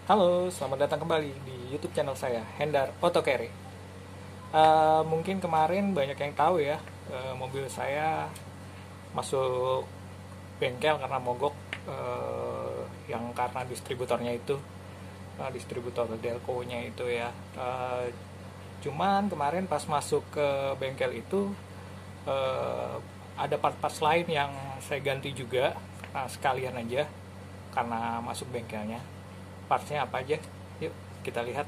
Halo, selamat datang kembali di YouTube channel saya, Hendar Auto Carry. Mungkin kemarin banyak yang tahu ya, mobil saya masuk bengkel karena mogok, yang karena distributornya itu, distributor Delco-nya itu ya. Cuman kemarin pas masuk ke bengkel itu, eh, ada part-part lain yang saya ganti juga, sekalian aja karena masuk bengkelnya. Partsnya apa aja? Yuk kita lihat.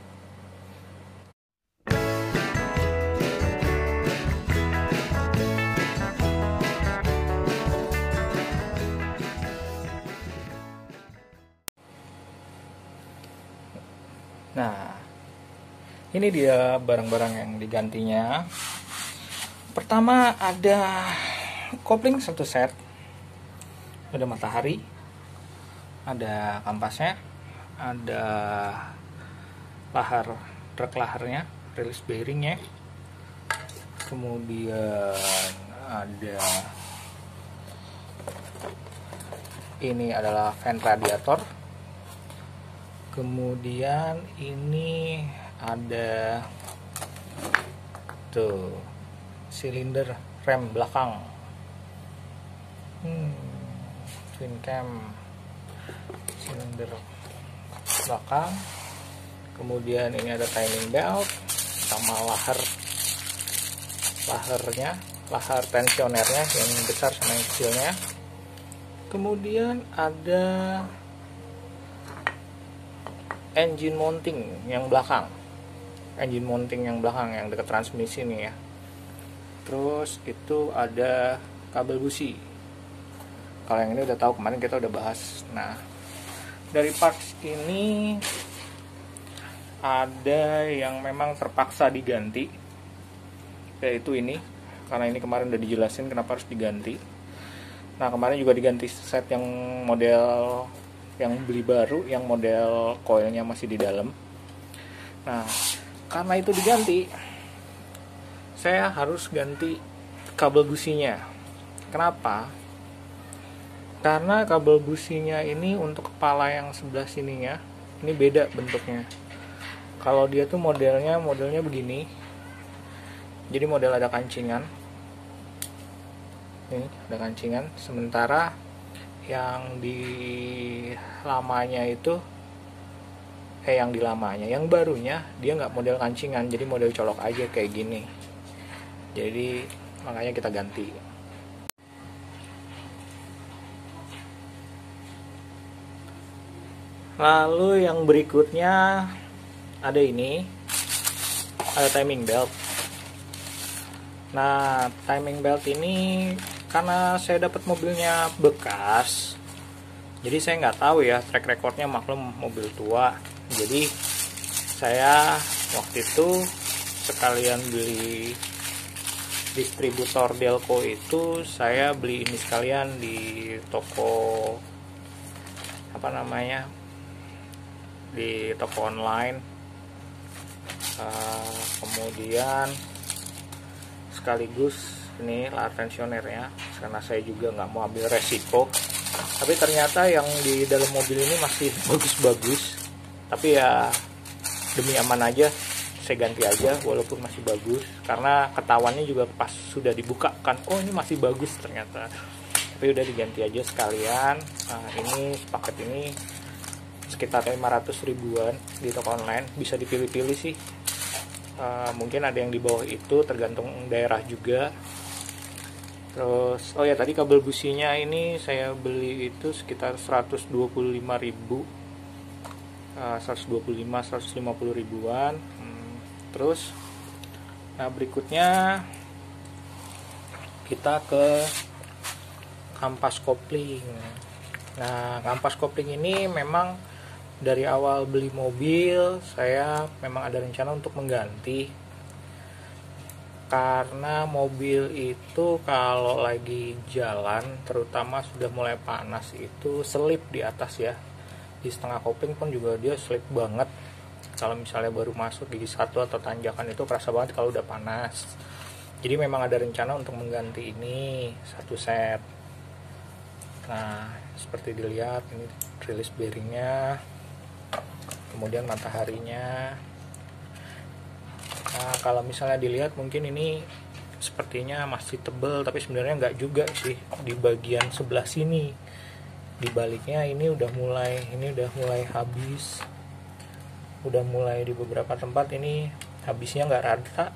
Nah, ini dia barang-barang yang digantinya. Pertama ada kopling satu set, ada matahari, ada kampasnya, ada lahar truk laharnya, release bearingnya, kemudian ada ini adalah fan radiator, kemudian ini ada tuh silinder rem belakang, twin cam silinder belakang, kemudian ini ada timing belt sama lahar tensionernya yang besar sama yang kecilnya, kemudian ada engine mounting yang belakang yang dekat transmisi nih ya. Terus itu ada kabel busi. Kalau yang ini udah tahu, kemarin kita udah bahas. Nah, dari parts ini ada yang memang terpaksa diganti, yaitu ini, karena ini kemarin udah dijelasin kenapa harus diganti. Nah, kemarin juga diganti set yang model yang beli baru, yang model coilnya masih di dalam. Nah, karena itu diganti, saya harus ganti kabel businya. Kenapa? Karena kabel businya ini untuk kepala yang sebelah sininya ini beda bentuknya. Kalau dia tuh modelnya begini, jadi model ada kancingan. Ini ada kancingan, sementara yang yang barunya dia nggak model kancingan, jadi model colok aja kayak gini. Jadi makanya kita ganti. Lalu yang berikutnya ada timing belt. Nah, timing belt ini karena saya dapat mobilnya bekas, jadi saya nggak tahu ya track recordnya, maklum mobil tua. Jadi saya waktu itu sekalian beli distributor Delco itu, saya beli ini sekalian di toko di toko online. Kemudian sekaligus ini lahar tensionernya, karena saya juga nggak mau ambil resiko. Tapi ternyata yang di dalam mobil ini masih bagus-bagus, tapi ya demi aman aja saya ganti aja walaupun masih bagus, karena ketahuannya juga pas sudah dibuka kan, oh ini masih bagus ternyata. Tapi udah diganti aja sekalian. Nah, ini paket ini sekitar 500 ribuan di toko online, bisa dipilih-pilih sih. Mungkin ada yang di bawah itu, tergantung daerah juga. Terus, oh ya, tadi kabel businya ini saya beli itu sekitar 125 ribu, 150 ribuan. Terus, nah berikutnya kita ke kampas kopling. Nah, kampas kopling ini memang dari awal beli mobil saya memang ada rencana untuk mengganti, karena mobil itu kalau lagi jalan, terutama sudah mulai panas, itu selip di atas ya, di setengah kopling pun juga dia selip banget. Kalau misalnya baru masuk gigi satu atau tanjakan itu kerasa banget kalau udah panas. Jadi memang ada rencana untuk mengganti ini satu set. Nah, seperti dilihat ini release bearingnya, kemudian mataharinya. Nah, kalau misalnya dilihat mungkin ini sepertinya masih tebel, tapi sebenarnya nggak juga sih. Di bagian sebelah sini, di baliknya ini udah mulai habis. Udah mulai di beberapa tempat ini habisnya nggak rata.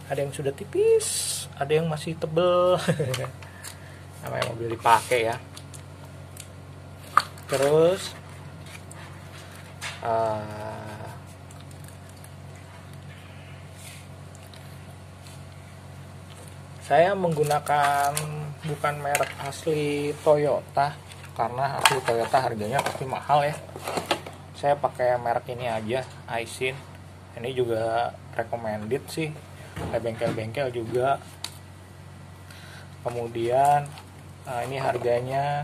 Ada yang sudah tipis, ada yang masih tebel. Namanya mobil dipakai ya. Terus saya menggunakan bukan merek asli Toyota, karena asli Toyota harganya pasti mahal ya. Saya pakai merek ini aja, Aisin. Ini juga recommended sih oleh bengkel-bengkel juga. Kemudian ini harganya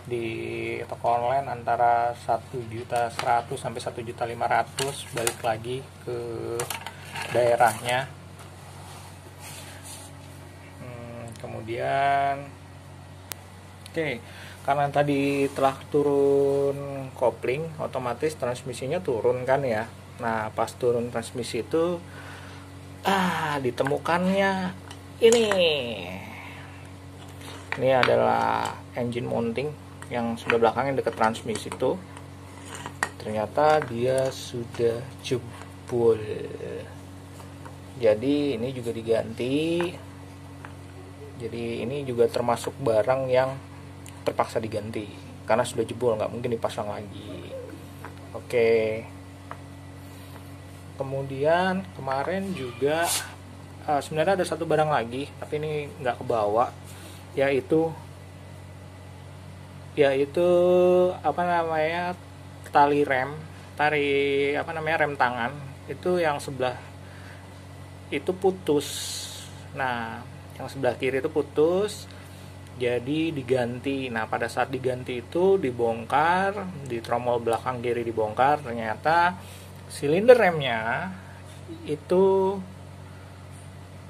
di toko online antara 1.100.000 sampai 1.500.000, balik lagi ke daerahnya. Kemudian karena tadi telah turun kopling, otomatis transmisinya turun kan ya. Nah, pas turun transmisi itu ditemukannya ini adalah engine mounting yang sudah belakangnya dekat transmisi itu. Ternyata dia sudah jebol. Jadi ini juga diganti. Jadi ini juga termasuk barang yang terpaksa diganti karena sudah jebol, nggak mungkin dipasang lagi. Oke. Kemudian kemarin juga sebenarnya ada satu barang lagi, tapi ini nggak kebawa, yaitu tali rem, rem tangan itu yang sebelah itu putus. Nah, yang sebelah kiri itu putus, jadi diganti. Nah, pada saat diganti itu dibongkar, di tromol belakang kiri dibongkar, ternyata silinder remnya itu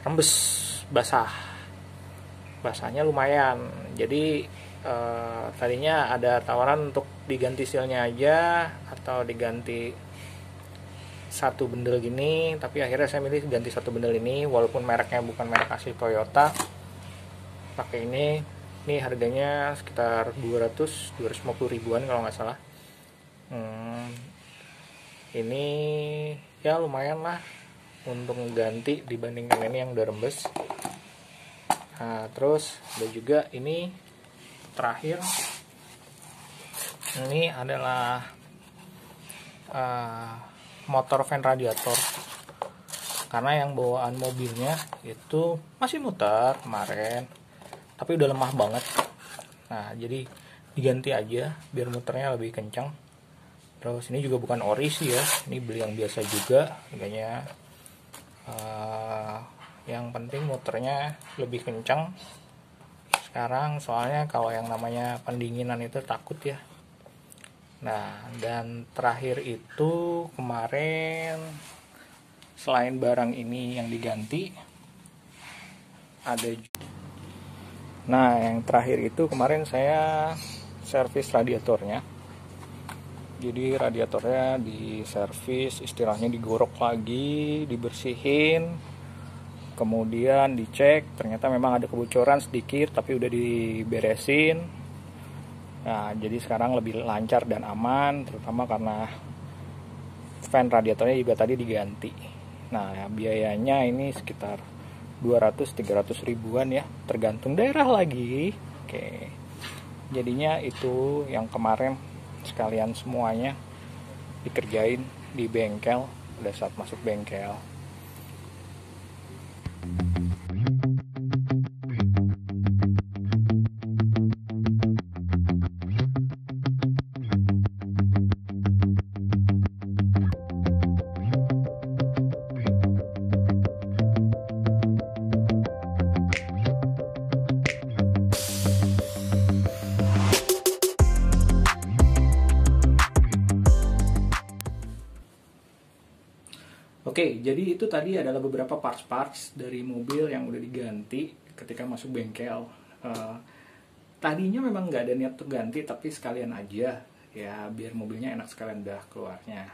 rembes, basahnya lumayan. Jadi tadinya ada tawaran untuk diganti silnya aja atau diganti satu bendel gini, tapi akhirnya saya milih ganti satu bendel ini, walaupun mereknya bukan merek asli Toyota. Pakai ini harganya sekitar 250 ribuan kalau nggak salah. Ini ya lumayan lah untuk mengganti dibandingkan ini yang udah rembes. Nah, terus ada juga ini terakhir, ini adalah motor fan radiator, karena yang bawaan mobilnya itu masih muter kemarin, tapi udah lemah banget. Nah, jadi diganti aja biar muternya lebih kencang. Terus ini juga bukan ori sih ya, ini beli yang biasa juga harganya. Yang penting muternya lebih kencang sekarang, soalnya kalau yang namanya pendinginan itu takut ya. Nah, dan terakhir itu kemarin selain barang ini yang diganti, yang terakhir itu kemarin saya servis radiatornya. Jadi radiatornya diservis, istilahnya digorok lagi, dibersihin, kemudian dicek, ternyata memang ada kebocoran sedikit, tapi udah diberesin. Nah, jadi sekarang lebih lancar dan aman, terutama karena fan radiatornya juga tadi diganti. Nah, biayanya ini sekitar 200-300 ribuan ya, tergantung daerah lagi. Oke. Jadinya itu yang kemarin sekalian semuanya dikerjain di bengkel pada saat masuk bengkel. Oke, jadi itu tadi adalah beberapa parts-parts dari mobil yang udah diganti ketika masuk bengkel. Tadinya memang nggak ada niat untuk ganti, tapi sekalian aja ya biar mobilnya enak sekalian udah keluarnya.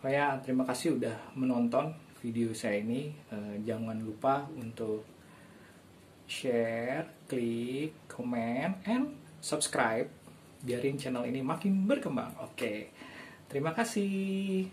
Ya, terima kasih udah menonton video saya ini. Jangan lupa untuk share, klik, komen, and subscribe biarin channel ini makin berkembang. Oke, terima kasih.